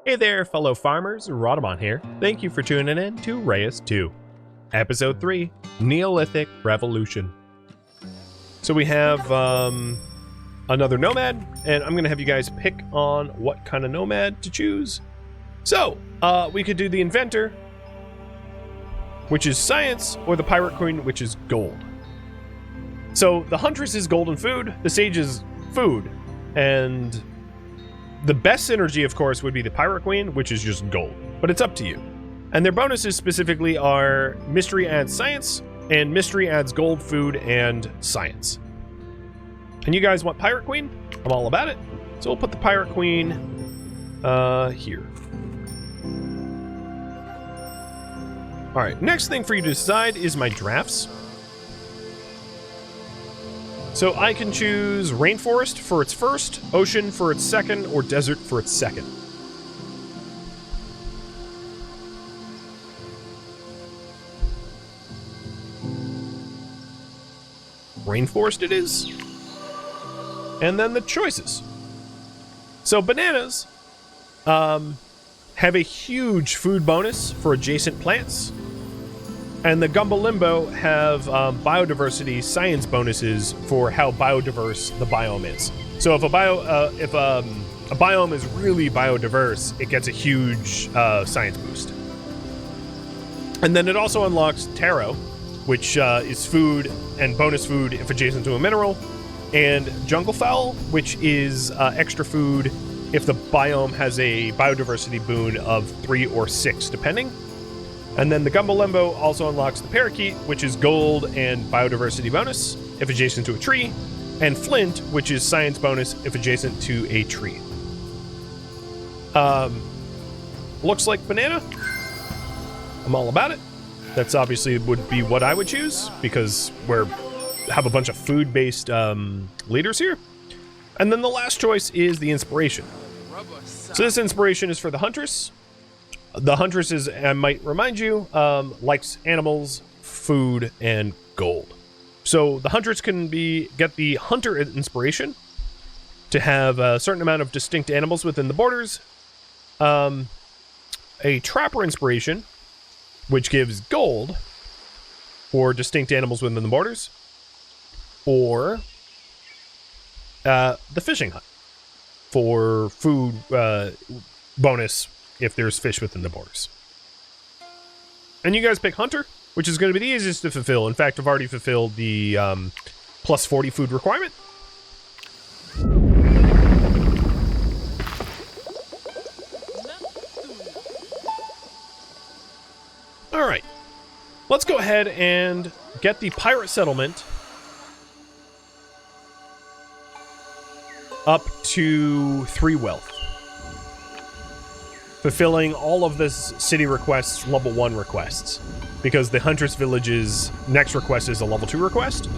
Hey there, fellow farmers, Rhadamant here. Thank you for tuning in to Reus 2, Episode 3, Neolithic Revolution. So we have another nomad, and I'm going to have you guys pick on what kind of nomad to choose. So, we could do the inventor, which is science, or the pirate queen, which is gold. So, the huntress is gold and food, the sage is food, and the best synergy, of course, would be the pirate queen, which is just gold, but it's up to you. And their bonuses specifically are mystery adds science, and mystery adds gold, food, and science. And you guys want pirate queen? I'm all about it. So we'll put the pirate queen here. All right, next thing for you to decide is my drafts. So I can choose rainforest for its first, ocean for its second, or desert for its second. Rainforest it is. And then the choices. So bananas have a huge food bonus for adjacent plants. And the Gumbo Limbo have biodiversity science bonuses for how biodiverse the biome is. So if a biome is really biodiverse, it gets a huge science boost. And then it also unlocks taro, which is food and bonus food if adjacent to a mineral, and jungle fowl, which is extra food if the biome has a biodiversity boon of 3 or 6, depending. And then the Gumbo Limbo also unlocks the parakeet, which is gold and biodiversity bonus if adjacent to a tree, and flint, which is science bonus if adjacent to a tree. Looks like banana. I'm all about it. That's obviously would be what I would choose because we have a bunch of food-based leaders here. And then the last choice is the inspiration. So this inspiration is for the huntress. The huntress is, I might remind you, likes animals, food, and gold. So the huntress can get the hunter inspiration to have a certain amount of distinct animals within the borders. A trapper inspiration, which gives gold for distinct animals within the borders. Or the fishing hut for food bonus if there's fish within the borders. And you guys pick hunter, which is going to be the easiest to fulfill. In fact, I've already fulfilled the plus 40 food requirement. All right, let's go ahead and get the pirate settlement up to 3 wealth. Fulfilling all of this city requests, level 1 requests. Because the Huntress Village's next request is a level 2 request.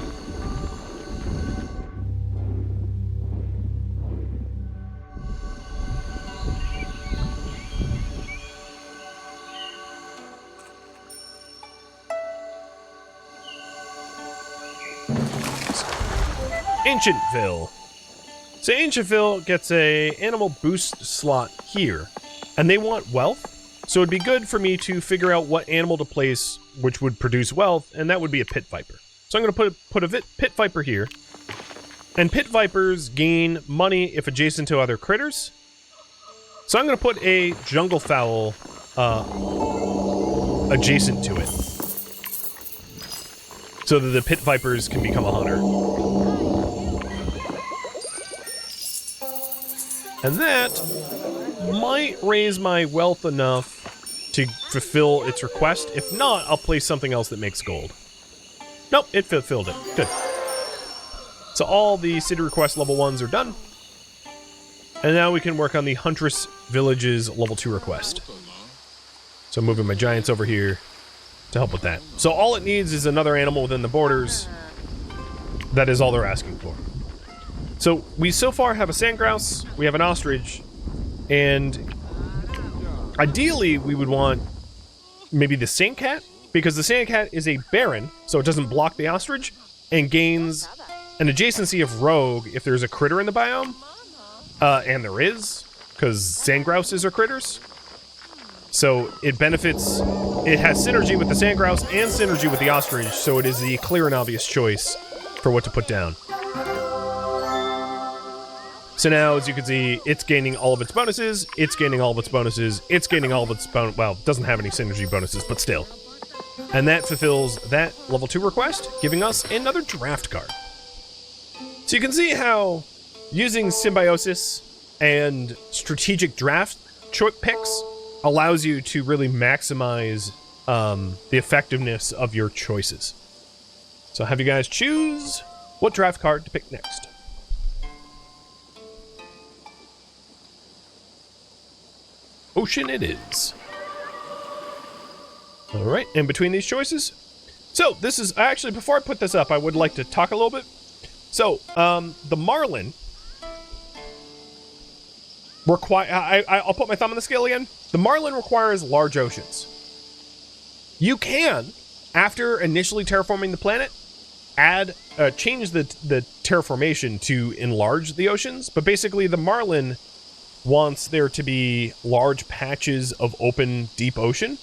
Ancientville. So Ancientville gets a animal boost slot here. And they want wealth, so it'd be good for me to figure out what animal to place which would produce wealth, and that would be a pit viper. So I'm going to put a pit viper here. And pit vipers gain money if adjacent to other critters. So I'm going to put a jungle fowl adjacent to it. So that the pit vipers can become a hunter. And that might raise my wealth enough to fulfill its request. If not, I'll place something else that makes gold. Nope, it fulfilled it. Good. So all the city request level 1s are done. And now we can work on the Huntress Village's level 2 request. So I'm moving my giants over here to help with that. So all it needs is another animal within the borders. That is all they're asking for. So we so far have a sandgrouse, we have an ostrich, and ideally we would want maybe the sandcat, because the sandcat is a baron, so it doesn't block the ostrich, and gains an adjacency of rogue if there's a critter in the biome, and there is. because sand grouses are critters. So it benefits, it has synergy with the sand grouse and synergy with the ostrich, so it is the clear and obvious choice for what to put down. So now, as you can see, it's gaining all of its bonuses, it's gaining all of its bonuses, it's gaining all of its well, it doesn't have any synergy bonuses, but still. And that fulfills that level 2 request, giving us another draft card. So you can see how using symbiosis and strategic draft picks allows you to really maximize the effectiveness of your choices. So I'll have you guys choose what draft card to pick next. Ocean it is. All right, and between these choices, so this is actually, before I put this up, I would like to talk a little bit. So the marlin I'll put my thumb on the scale again. The marlin requires large oceans. You can, after initially terraforming the planet, change the terraformation to enlarge the oceans, but basically the marlin wants there to be large patches of open, deep ocean.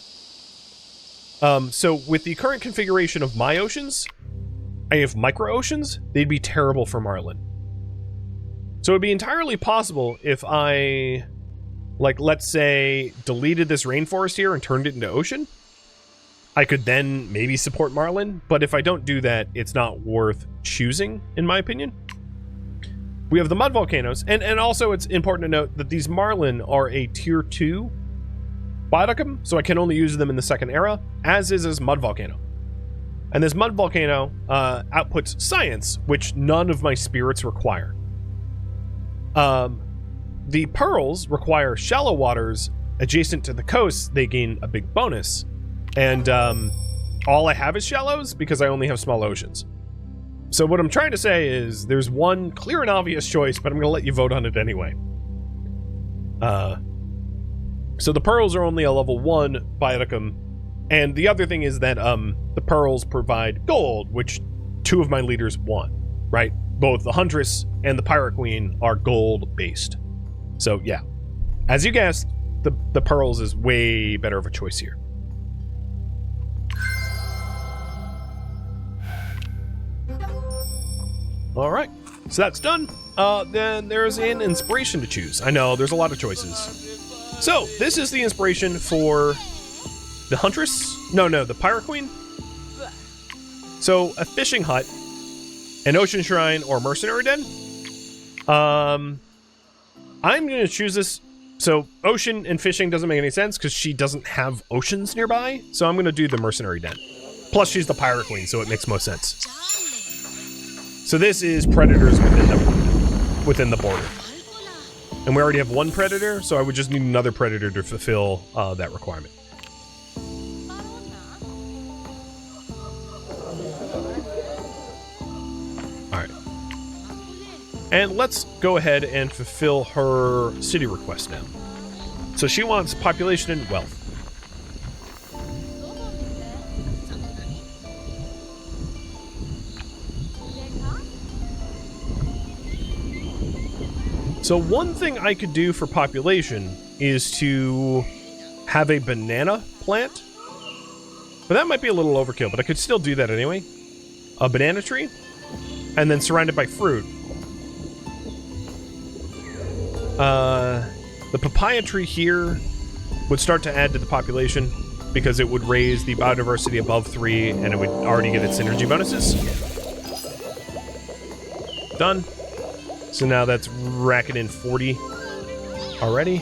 So with the current configuration of my oceans, I have micro oceans, they'd be terrible for marlin. So it'd be entirely possible if I, like, let's say, deleted this rainforest here and turned it into ocean, I could then maybe support marlin, but if I don't do that, it's not worth choosing, in my opinion. We have the mud volcanoes, and also it's important to note that these marlin are a tier 2 biodocum, so I can only use them in the second era, as is this mud volcano. And this mud volcano outputs science, which none of my spirits require. The pearls require shallow waters adjacent to the coast. They gain a big bonus. And all I have is shallows because I only have small oceans. So what I'm trying to say is there's one clear and obvious choice, but I'm going to let you vote on it anyway. So the pearls are only a level 1 biodocum. And the other thing is that the pearls provide gold, which 2 of my leaders want, right? Both the Huntress and the Pirate Queen are gold-based. So, yeah. As you guessed, the pearls is way better of a choice here. Alright, so that's done. Then there's an inspiration to choose. I know, there's a lot of choices. So, this is the inspiration for the Huntress. No, the Pirate Queen. So, a fishing hut, an ocean shrine, or mercenary den. I'm going to choose this. So, ocean and fishing doesn't make any sense because she doesn't have oceans nearby. So, I'm going to do the mercenary den. Plus, she's the Pirate Queen, so it makes most sense. So this is predators within the border. And we already have one predator, so I would just need another predator to fulfill that requirement. Alright. And let's go ahead and fulfill her city request now. So she wants population and wealth. So one thing I could do for population is to have a banana plant. But that might be a little overkill, but I could still do that anyway. A banana tree, and then surrounded by fruit. The papaya tree here would start to add to the population because it would raise the biodiversity above 3 and it would already get its synergy bonuses. Done. So now that's racking in 40 already.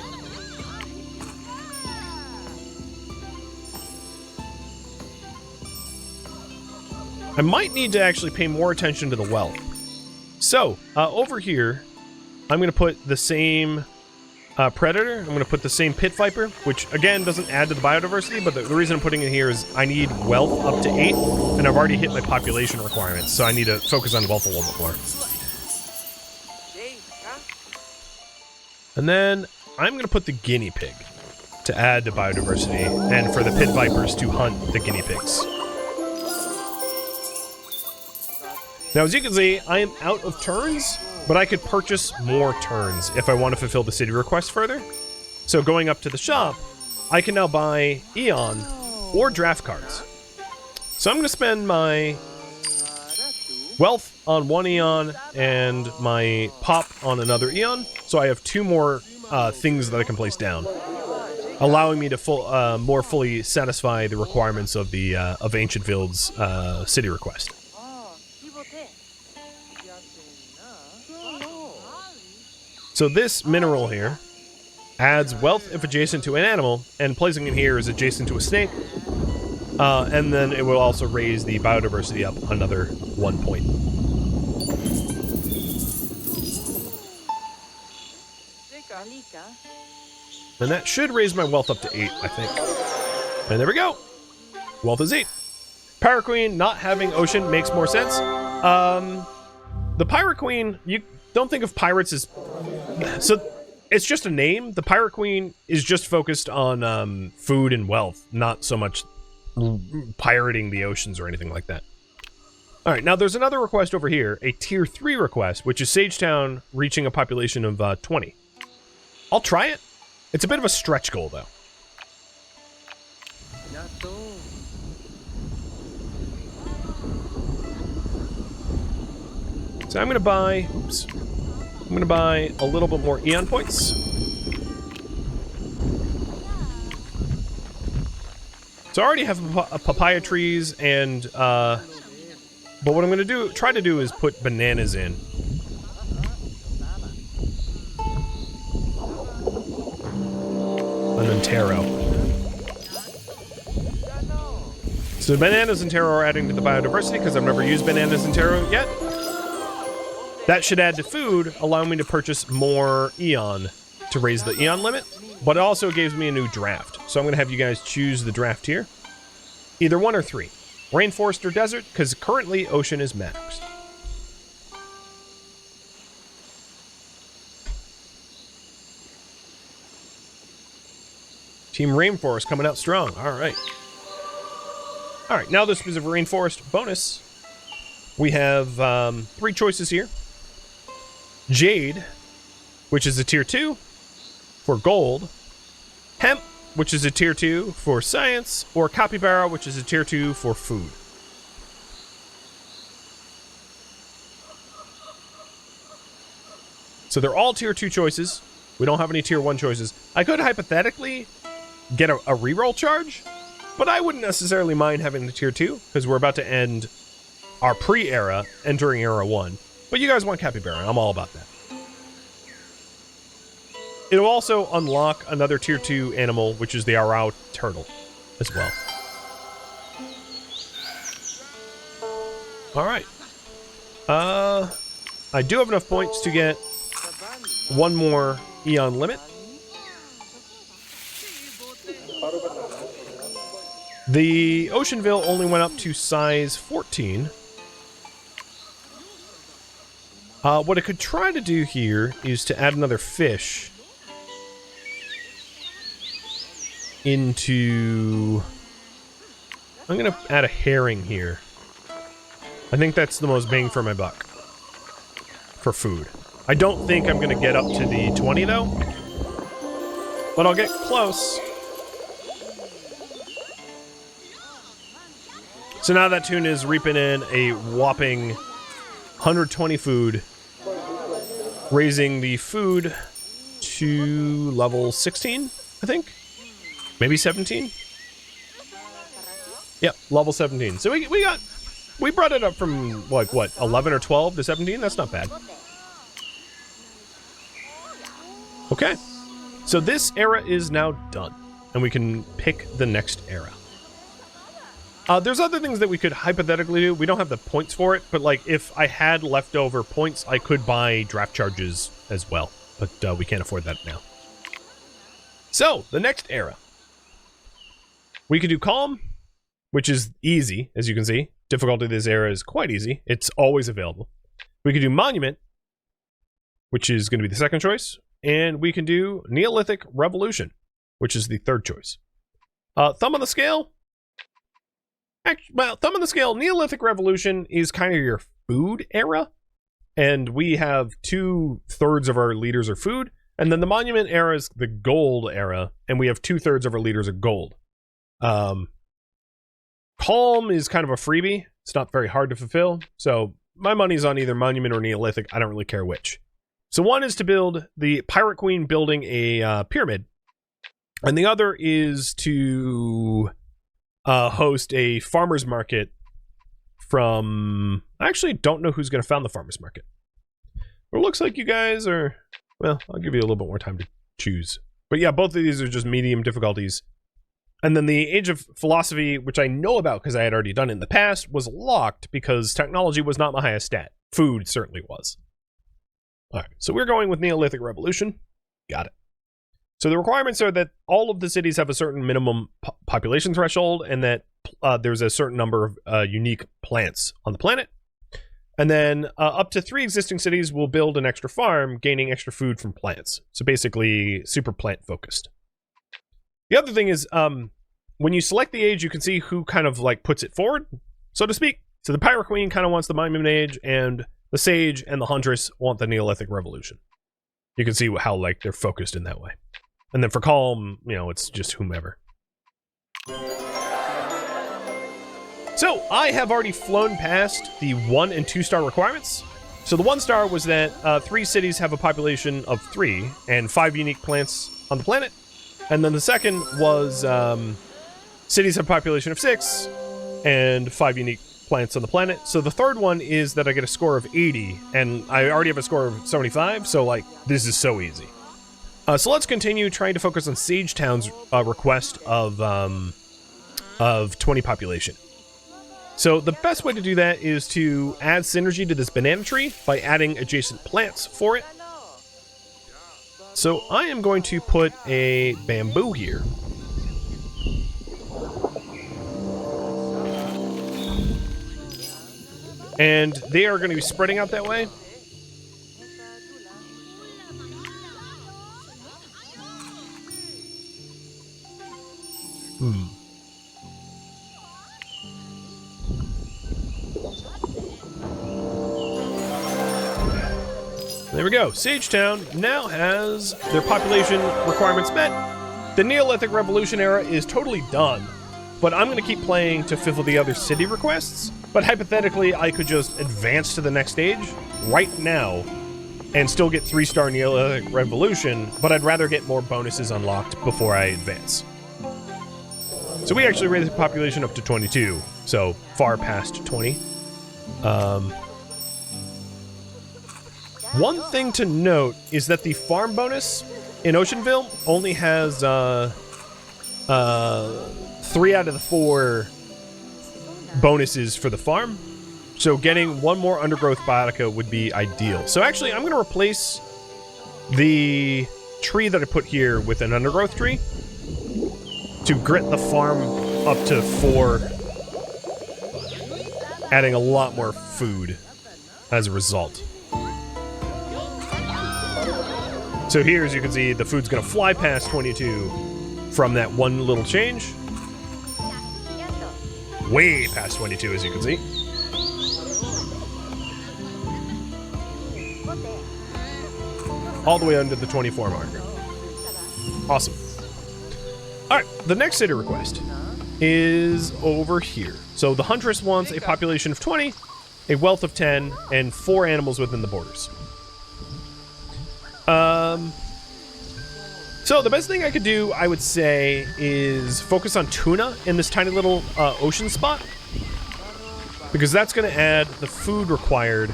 I might need to actually pay more attention to the wealth. So, over here, I'm going to put the same predator. I'm going to put the same pit viper, which, again, doesn't add to the biodiversity, but the reason I'm putting it here is I need wealth up to 8, and I've already hit my population requirements, so I need to focus on wealth a little bit more. And then I'm going to put the guinea pig to add to biodiversity, and for the pit vipers to hunt the guinea pigs. Now, as you can see, I am out of turns, but I could purchase more turns if I want to fulfill the city request further. So going up to the shop, I can now buy Eon or draft cards. So I'm going to spend my wealth on one Eon and my pop on another Eon. So I have 2 more things that I can place down, allowing me to more fully satisfy the requirements of the of Ancient Field's city request. So this mineral here adds wealth if adjacent to an animal, and placing it here is adjacent to a snake. And then it will also raise the biodiversity up another 1 point. And that should raise my wealth up to 8, I think. And there we go. Wealth is 8. Pirate Queen not having ocean makes more sense. The Pirate Queen, you don't think of pirates as... So, it's just a name. The Pirate Queen is just focused on food and wealth, not so much pirating the oceans or anything like that. Alright, now there's another request over here, a tier 3 request, which is Sagetown reaching a population of 20. I'll try it. It's a bit of a stretch goal, though. So I'm going to buy... Oops. I'm going to buy a little bit more Eon points. So I already have papaya trees and... but what I'm going to try to do is put bananas in. And then taro. So bananas and taro are adding to the biodiversity because I've never used bananas and taro yet. That should add to food, allowing me to purchase more Eon to raise the Eon limit, but it also gives me a new draft. So I'm going to have you guys choose the draft here. Either 1 or 3. Rainforest or desert, because currently ocean is maxed. Team Rainforest coming out strong. Alright. Alright, now this is a Rainforest bonus. We have 3 choices here. Jade, which is a tier 2 for gold. Hemp, which is a tier 2 for science. Or Capybara, which is a tier 2 for food. So they're all tier 2 choices. We don't have any tier 1 choices. I could hypothetically get a reroll charge, but I wouldn't necessarily mind having the tier 2, because we're about to end our pre-era, entering era 1. But you guys want Capybara, I'm all about that. It'll also unlock another tier 2 animal, which is the Arau turtle, as well. Alright. I do have enough points to get 1 more Eon limit. The Oceanville only went up to size 14. What I could try to do here is to add another fish into... I'm going to add a herring here. I think that's the most bang for my buck for food. I don't think I'm going to get up to the 20, though. But I'll get close. So now that tune is reaping in a whopping 120 food, raising the food to level 16, I think? Maybe 17? Yep, level 17. So we brought it up from, like, what, 11 or 12 to 17? That's not bad. Okay. So this era is now done, and we can pick the next era. There's other things that we could hypothetically do. We don't have the points for it, but like if I had leftover points, I could buy draft charges as well. But we can't afford that now. So, the next era. We could do Calm, which is easy, as you can see. Difficulty of this era is quite easy. It's always available. We could do Monument, which is going to be the second choice. And we can do Neolithic Revolution, which is the third choice. Thumb on the scale. Well, thumb on the scale, Neolithic Revolution is kind of your food era, And we have 2/3 of our leaders are food. And then the monument era is the gold era, and we have 2/3 of our leaders are gold. Calm is kind of a freebie. It's not very hard to fulfill. So my money's on either monument or Neolithic. I don't really care which. So one is to build the Pirate Queen building a pyramid. And the other is to host a farmer's market from... I actually don't know who's going to found the farmer's market. But it looks like you guys are... Well, I'll give you a little bit more time to choose. But yeah, both of these are just medium difficulties. And then the Age of Philosophy, which I know about because I had already done it in the past, was locked because technology was not my highest stat. Food certainly was. Alright, so we're going with Neolithic Revolution. Got it. So the requirements are that all of the cities have a certain minimum population threshold, and that there's a certain number of unique plants on the planet. And then up to 3 existing cities will build an extra farm, gaining extra food from plants. So basically, super plant focused. The other thing is, when you select the age, you can see who kind of like puts it forward, so to speak. So the Pirate Queen kind of wants the Monument Age, and the Sage and the Huntress want the Neolithic Revolution. You can see how like they're focused in that way. And then for Calm, you know, it's just whomever. So, I have already flown past the 1 and 2 star requirements. So the 1 star was that 3 cities have a population of 3 and 5 unique plants on the planet. And then the second was cities have a population of 6 and 5 unique plants on the planet. So the third one is that I get a score of 80, and I already have a score of 75, so like, this is so easy. So let's continue trying to focus on Sage Town's request of 20 population. So the best way to do that is to add synergy to this banana tree by adding adjacent plants for it. So I am going to put a bamboo here. And they are going to be spreading out that way. There we go. Sage Town now has their population requirements met. The Neolithic Revolution era is totally done, but I'm going to keep playing to fulfill the other city requests. But hypothetically, I could just advance to the next stage right now and still get 3-star Neolithic Revolution, but I'd rather get more bonuses unlocked before I advance. So we actually raised the population up to 22, so far past 20. One thing to note is that the farm bonus in Oceanville only has 3 out of the 4 bonuses for the farm. So getting 1 more undergrowth biotica would be ideal. So actually, I'm going to replace the tree that I put here with an undergrowth tree to grit the farm up to 4, adding a lot more food as a result. So here, as you can see, the food's going to fly past 22 from that one little change. Way past 22, as you can see. All the way under the 24 marker. Awesome. Alright, the next city request is over here. So the Huntress wants a population of 20, a wealth of 10, and 4 animals within the borders. So the best thing I could do, I would say, is focus on tuna in this tiny little ocean spot, because that's going to add the food required.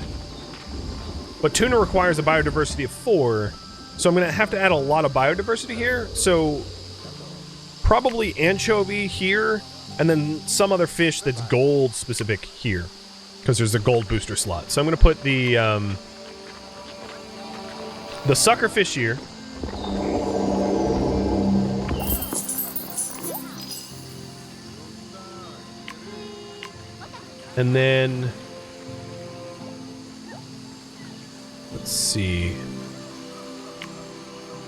But tuna requires a biodiversity of 4, so I'm going to have to add a lot of biodiversity here. So probably anchovy here, and then some other fish that's gold specific here, because there's a gold booster slot. So I'm going to put the sucker fish here. And then, let's see,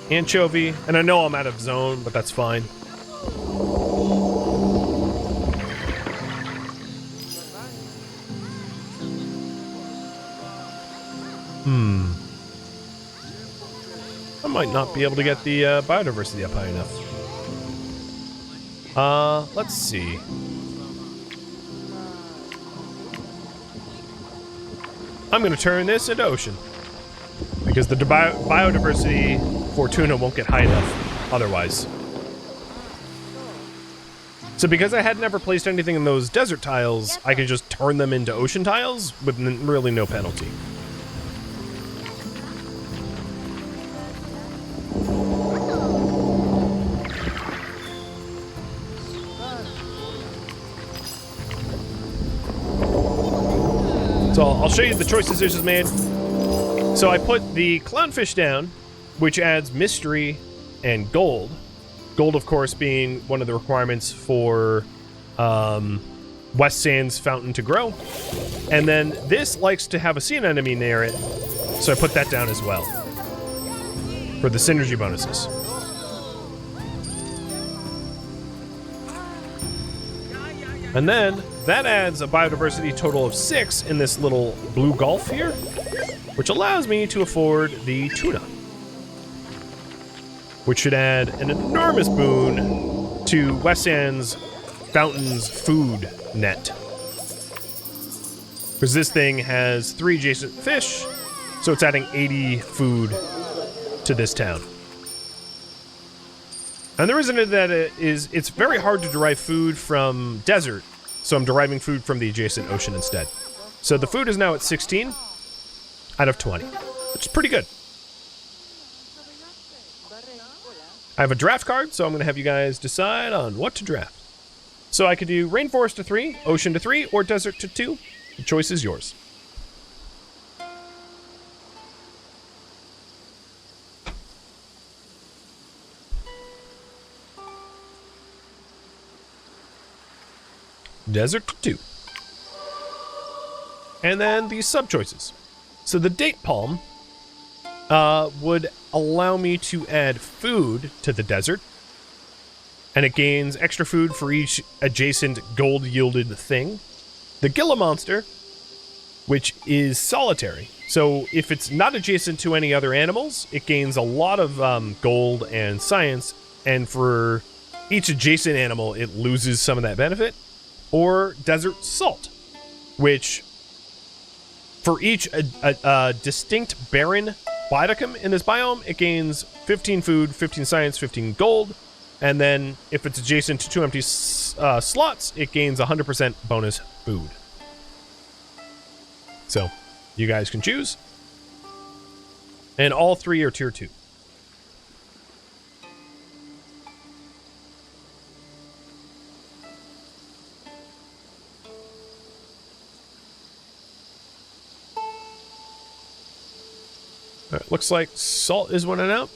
anchovy, and I know I'm out of zone, but that's fine. might not be able to get the biodiversity up high enough. Let's see. I'm going to turn this into ocean. Because the biodiversity for tuna won't get high enough otherwise. So because I had never placed anything in those desert tiles, I can just turn them into ocean tiles with really no penalty. So I'll show you the choices I just made. So I put the clownfish down, which adds mystery and gold. Gold, of course, being one of the requirements for West Sands Fountain to grow. And then this likes to have a sea anemone near it, so I put that down as well for the synergy bonuses. And then that adds a biodiversity total of 6 in this little blue gulf here, which allows me to afford the tuna, which should add an enormous boon to West Sands Fountain's food net. Because this thing has 3 adjacent fish, so it's adding 80 food to this town. And the reason that is it's very hard to derive food from desert, so I'm deriving food from the adjacent ocean instead. So the food is now at 16 out of 20, which is pretty good. I have a draft card, so I'm going to have you guys decide on what to draft. So I could do Rainforest to 3, Ocean to 3, or Desert to 2. The choice is yours. Desert to 2. And then the sub-choices. So the date palm would allow me to add food to the desert, and it gains extra food for each adjacent gold-yielded thing. The Gila monster, which is solitary, so if it's not adjacent to any other animals, it gains a lot of gold and science, and for each adjacent animal, it loses some of that benefit. Or desert salt, which for each distinct barren biodecum in this biome, it gains 15 food, 15 science, 15 gold, and then if it's adjacent to 2 empty slots, it gains 100% bonus food. So, you guys can choose. And all 3 are tier 2. Alright, looks like salt is winning out.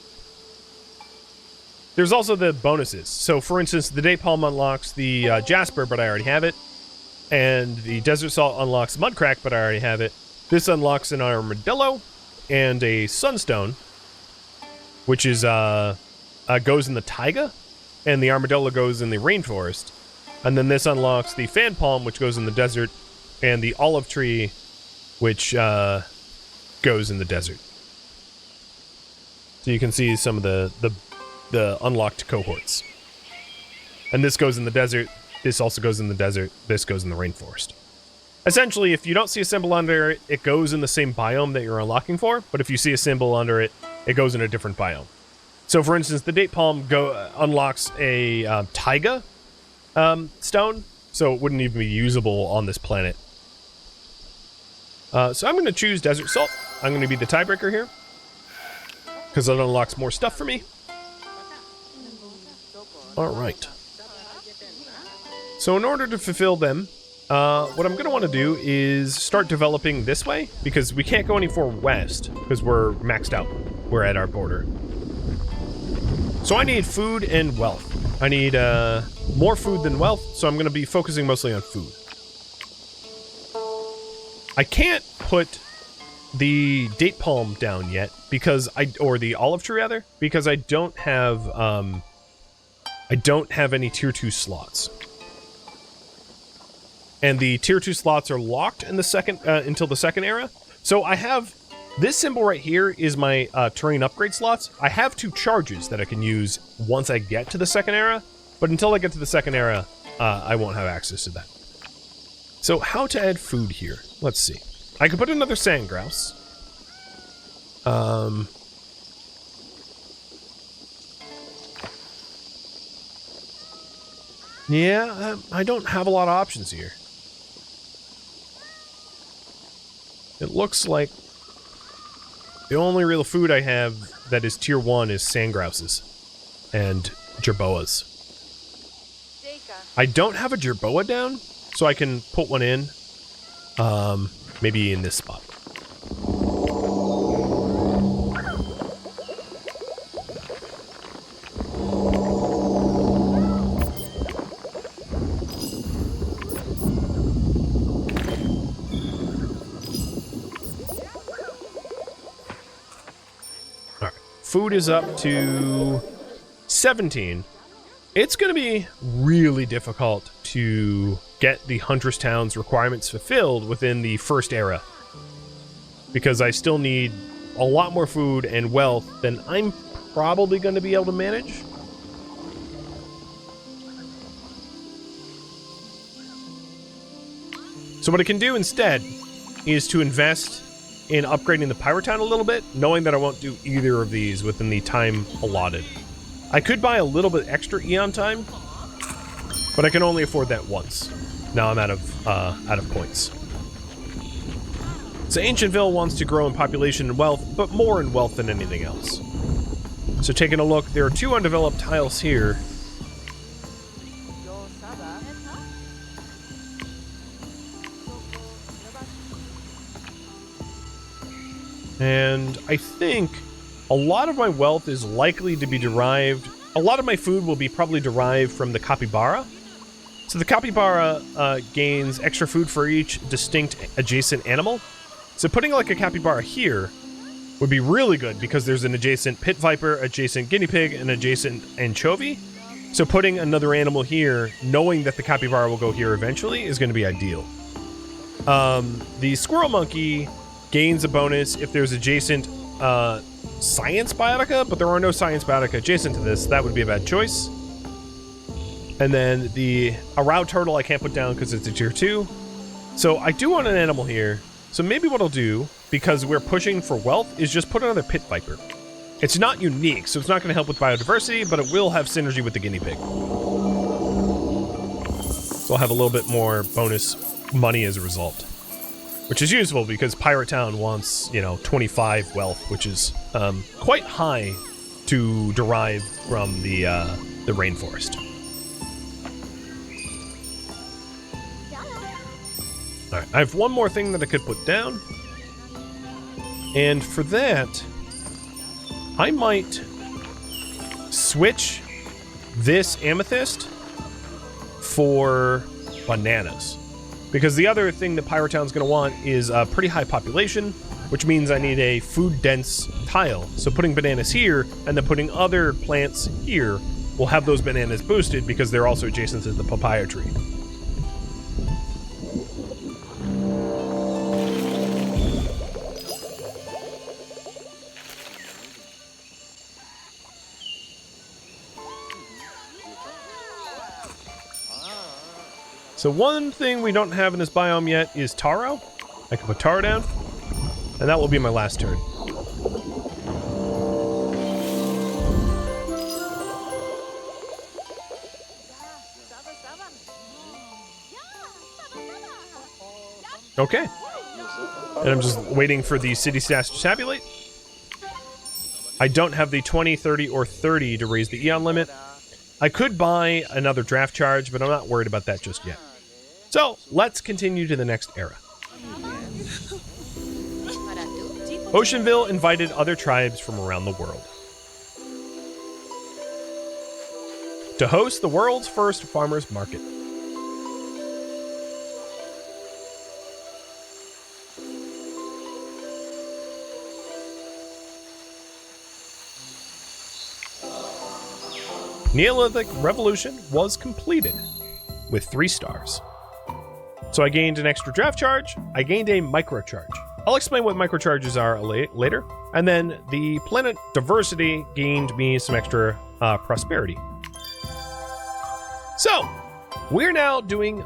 There's also the bonuses. So, for instance, the date palm unlocks the jasper, but I already have it. And the desert salt unlocks mudcrack, but I already have it. This unlocks an armadillo and a sunstone, which is goes in the taiga, and the armadillo goes in the rainforest. And then this unlocks the fan palm, which goes in the desert, and the olive tree, which goes in the desert. So you can see some of the unlocked cohorts. And this goes in the desert, this also goes in the desert, this goes in the rainforest. Essentially, if you don't see a symbol under it, it goes in the same biome that you're unlocking for, but if you see a symbol under it, it goes in a different biome. So for instance, the date palm unlocks a taiga stone, so it wouldn't even be usable on this planet. So I'm going to choose desert salt. I'm going to be the tiebreaker here, because it unlocks more stuff for me. Alright. So in order to fulfill them, what I'm going to want to do is start developing this way, because we can't go any further west, because we're maxed out. We're at our border. So I need food and wealth. I need more food than wealth, so I'm going to be focusing mostly on food. I can't put the date palm down yet, because or the olive tree rather, because I don't have any tier 2 slots. And the tier 2 slots are locked in the second until the second era. So I have This symbol right here is my terrain upgrade slots. I have 2 charges that I can use once I get to the second era, but until I get to the second era, I won't have access to that. So how to add food here? Let's see. I could put another sand grouse. Yeah, I don't have a lot of options here. It looks like the only real food I have that is tier 1 is sand grouses and jerboas. I don't have a jerboa down, so I can put one in, maybe in this spot. Food is up to 17. It's going to be really difficult to get the Huntress Town's requirements fulfilled within the first era, because I still need a lot more food and wealth than I'm probably going to be able to manage. So what I can do instead is to invest in upgrading the Pirate Town a little bit, knowing that I won't do either of these within the time allotted. I could buy a little bit extra Eon time, but I can only afford that once. Now I'm out of points. So Ancientville wants to grow in population and wealth, but more in wealth than anything else. So taking a look, there are 2 undeveloped tiles here. And I think a lot of my wealth is likely to be derived, a lot of my food will be probably derived from the capybara. So the capybara gains extra food for each distinct adjacent animal. So putting like a capybara here would be really good because there's an adjacent pit viper, adjacent guinea pig, and adjacent anchovy. So putting another animal here, knowing that the capybara will go here eventually, is going to be ideal. The squirrel monkey gains a bonus if there's adjacent science biotica, but there are no science biotica adjacent to this. That would be a bad choice. And then a row turtle I can't put down because it's a tier 2. So I do want an animal here. So maybe what I'll do, because we're pushing for wealth, is just put another pit viper. It's not unique, so it's not going to help with biodiversity, but it will have synergy with the guinea pig. So I'll have a little bit more bonus money as a result. Which is useful because Pirate Town wants, 25 wealth, which is quite high to derive from the rainforest. Alright, I have one more thing that I could put down. And for that, I might switch this amethyst for bananas. Because the other thing that Pirate Town's going to want is a pretty high population, which means I need a food-dense tile. So putting bananas here, and then putting other plants here, will have those bananas boosted because they're also adjacent to the papaya tree. So one thing we don't have in this biome yet is taro. I can put taro down, and that will be my last turn. Okay. And I'm just waiting for the city stats to tabulate. I don't have the 20, 30, or 30 to raise the Eon limit. I could buy another draft charge, but I'm not worried about that just yet. So, let's continue to the next era. Oceanville invited other tribes from around the world to host the world's first farmers market. Neolithic Revolution was completed with 3 stars. So I gained an extra draft charge, I gained a micro charge. I'll explain what microcharges are later. And then the planet diversity gained me some extra prosperity. So, we're now doing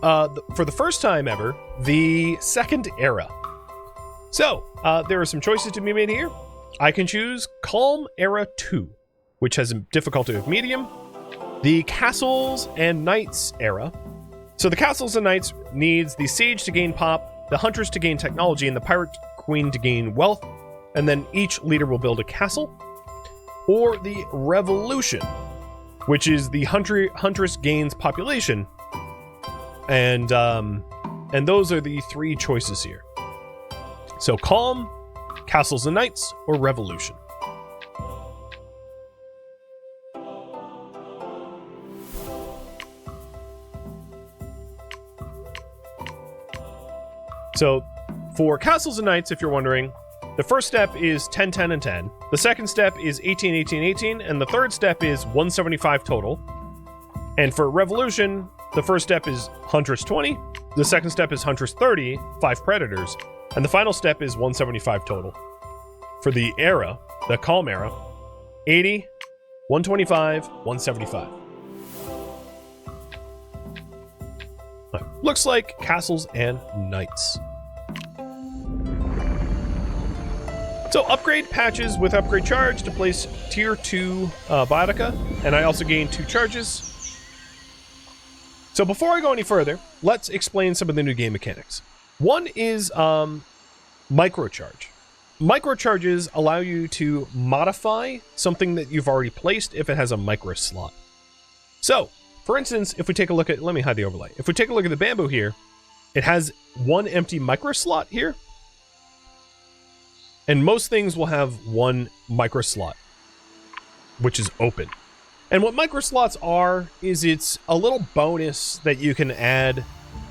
for the first time ever, the second era. So, there are some choices to be made here. I can choose Calm Era 2, which has a difficulty of medium. The Castles and Knights era. So the Castles and Knights needs the Sage to gain pop, the Huntress to gain technology, and the Pirate Queen to gain wealth. And then each leader will build a castle. Or the Revolution, which is the Huntress gains population. And those are the three choices here. So Calm, Castles and Knights, or Revolution. So for Castles and Knights, if you're wondering, the first step is 10, 10, and 10. The second step is 18, 18, 18. And the third step is 175 total. And for Revolution, the first step is Huntress 20. The second step is Huntress 30, 5 Predators. And the final step is 175 total. For the era, the Calm era, 80, 125, 175. Looks like Castles and Knights. So upgrade patches with upgrade charge to place tier 2 Biotica, and I also gained 2 charges. So before I go any further, let's explain some of the new game mechanics. One is microcharge. Microcharges allow you to modify something that you've already placed if it has a micro slot. So, for instance, if we take a look at, let me hide the overlay. If we take a look at the bamboo here, it has one empty micro slot here. And most things will have one micro slot, which is open. And what micro slots are, is it's a little bonus that you can add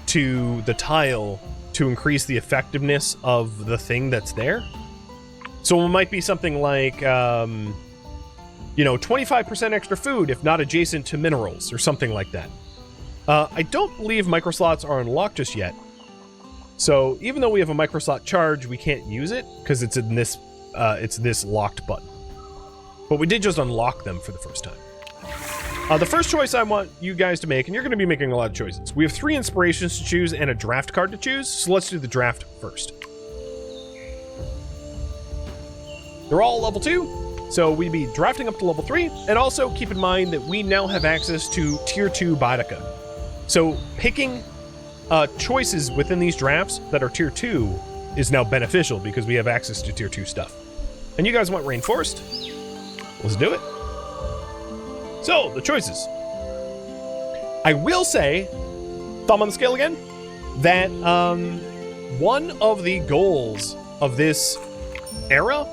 to the tile to increase the effectiveness of the thing that's there. So it might be something like, 25% extra food if not adjacent to minerals or something like that. I don't believe micro slots are unlocked just yet. So even though we have a micro slot charge, we can't use it because it's in this, it's this locked button. But we did just unlock them for the first time. The first choice I want you guys to make, and you're going to be making a lot of choices. We have 3 inspirations to choose and a draft card to choose, so let's do the draft first. They're all level 2, so we'd be drafting up to level 3, and also keep in mind that we now have access to tier 2 Biotica. So picking choices within these drafts that are tier 2 is now beneficial because we have access to tier 2 stuff. And you guys want Rainforest? Let's do it. So, the choices. I will say, thumb on the scale again, that one of the goals of this era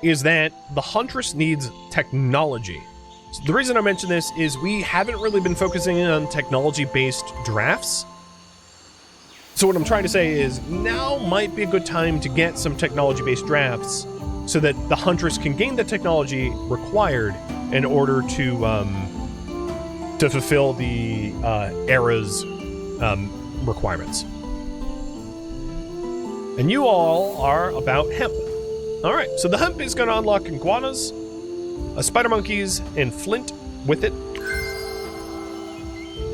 is that the Huntress needs technology. So the reason I mention this is we haven't really been focusing on technology-based drafts. So what I'm trying to say is now might be a good time to get some technology-based drafts so that the Huntress can gain the technology required in order to fulfill the era's requirements. And you all are about hemp. All right, so the hemp is going to unlock iguanas, spider monkeys, and flint with it.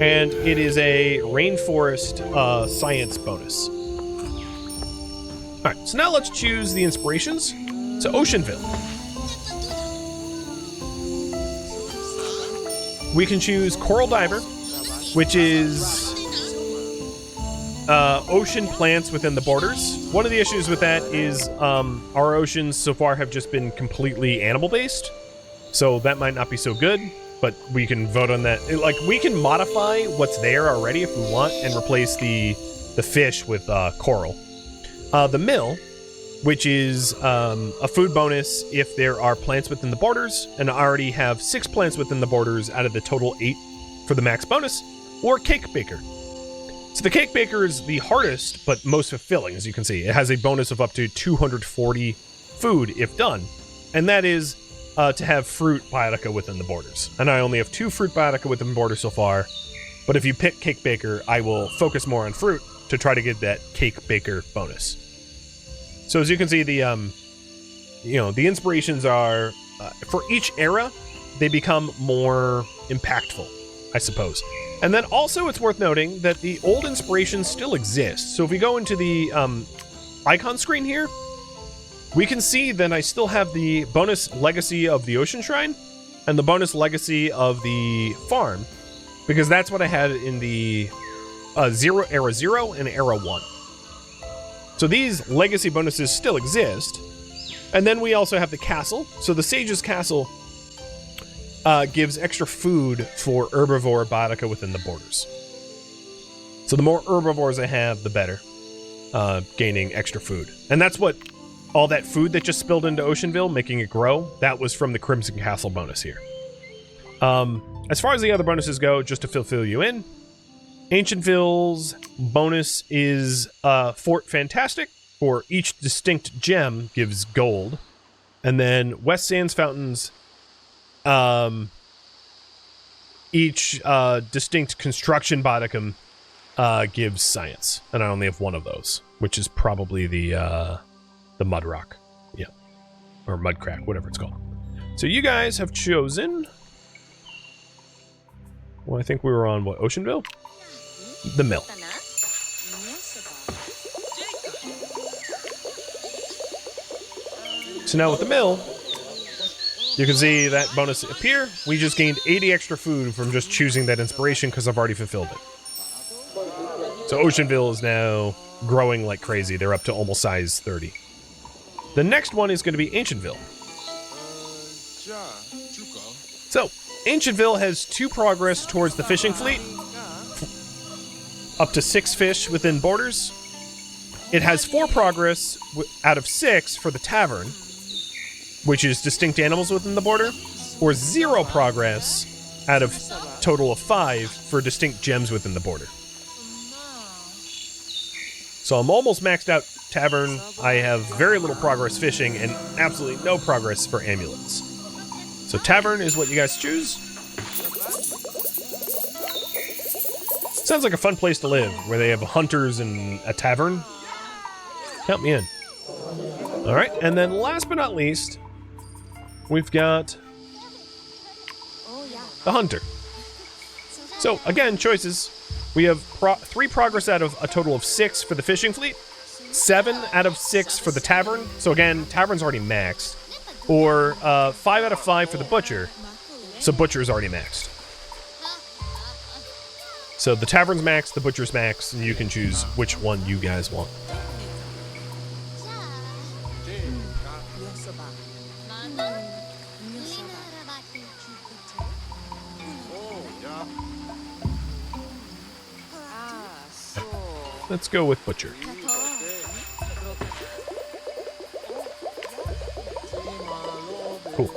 And it is a rainforest science bonus. All right, so now let's choose the inspirations. So Oceanville. We can choose Coral Diver, which is ocean plants within the borders. One of the issues with that is our oceans so far have just been completely animal-based, so that might not be so good, but we can vote on that. Like, we can modify what's there already if we want and replace the fish with coral. The mill, which is a food bonus if there are plants within the borders, and I already have 6 plants within the borders out of the total 8 for the max bonus, or Cake Baker. So the Cake Baker is the hardest, but most fulfilling, as you can see. It has a bonus of up to 240 food if done, and that is to have fruit Biotica within the borders. And I only have 2 fruit Biotica within the borders so far, but if you pick Cake Baker, I will focus more on fruit to try to get that Cake Baker bonus. So as you can see, the the inspirations are for each era, they become more impactful, I suppose. And then also it's worth noting that the old inspirations still exist. So if we go into the icon screen here, we can see that I still have the bonus legacy of the Ocean Shrine and the bonus legacy of the farm, because that's what I had in the Era 0 and Era 1. So these legacy bonuses still exist. And then we also have the castle. So the Sage's Castle gives extra food for herbivore Boudica within the borders. So the more herbivores I have, the better. Gaining extra food. And that's what all that food that just spilled into Oceanville, making it grow, that was from the Crimson Castle bonus here. As far as the other bonuses go, just to fill you in, Ancientville's bonus is Fort Fantastic. For each distinct gem gives gold. And then West Sands Fountains, each distinct construction bodicum gives science. And I only have one of those, which is probably the mud rock. Yeah. Or mud crack, whatever it's called. So you guys have chosen... Well, I think we were on, what, Oceanville? The mill. So now with the mill, you can see that bonus appear. We just gained 80 extra food from just choosing that inspiration because I've already fulfilled it. So Oceanville is now growing like crazy. They're up to almost size 30. The next one is going to be Ancientville. So Ancientville has 2 progress towards the fishing fleet. Up to 6 fish within borders. It has 4 progress out of 6 for the tavern, which is distinct animals within the border, or 0 progress out of total of 5 for distinct gems within the border. So I'm almost maxed out tavern. I have very little progress fishing and absolutely no progress for amulets. So tavern is what you guys choose. Sounds like a fun place to live, where they have hunters and a tavern. Count me in. All right, and then last but not least, we've got the hunter. So again, choices. We have 3 progress out of a total of 6 for the fishing fleet, 7 out of 6 for the tavern. So again, tavern's already maxed. Or 5 out of 5 for the butcher. So butcher's already maxed. So the tavern's maxed, the butcher's maxed, and you can choose which one you guys want. Let's go with butcher. Cool.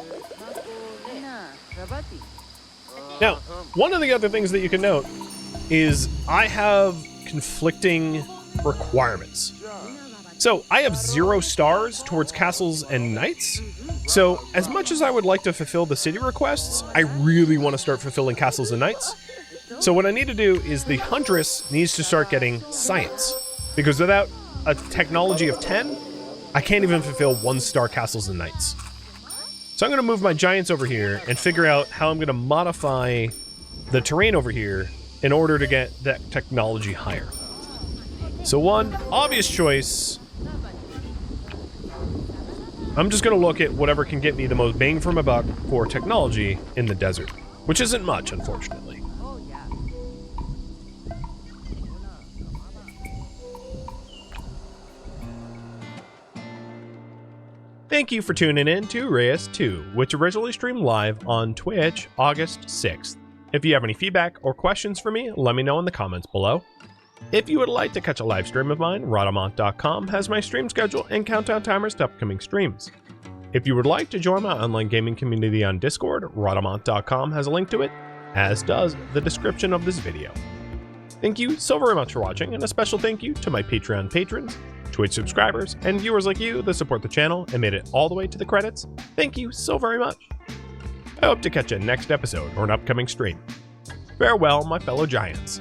Now, one of the other things that you can note is I have conflicting requirements. So I have 0 stars towards castles and knights. So as much as I would like to fulfill the city requests, I really want to start fulfilling castles and knights. So what I need to do is the huntress needs to start getting science, because without a technology of 10, I can't even fulfill 1-star castles and knights. So I'm going to move my giants over here and figure out how I'm going to modify the terrain over here in order to get that technology higher. So one obvious choice, I'm just going to look at whatever can get me the most bang for my buck for technology in the desert, which isn't much, unfortunately. Thank you for tuning in to Reus 2, which originally streamed live on Twitch August 6th. If you have any feedback or questions for me, let me know in the comments below. If you would like to catch a live stream of mine, Rhadamant.com has my stream schedule and countdown timers to upcoming streams. If you would like to join my online gaming community on Discord, Rhadamant.com has a link to it, as does the description of this video. Thank you so very much for watching, and a special thank you to my Patreon patrons, Twitch subscribers, and viewers like you that support the channel and made it all the way to the credits. Thank you so very much. I hope to catch you next episode or an upcoming stream. Farewell, my fellow giants.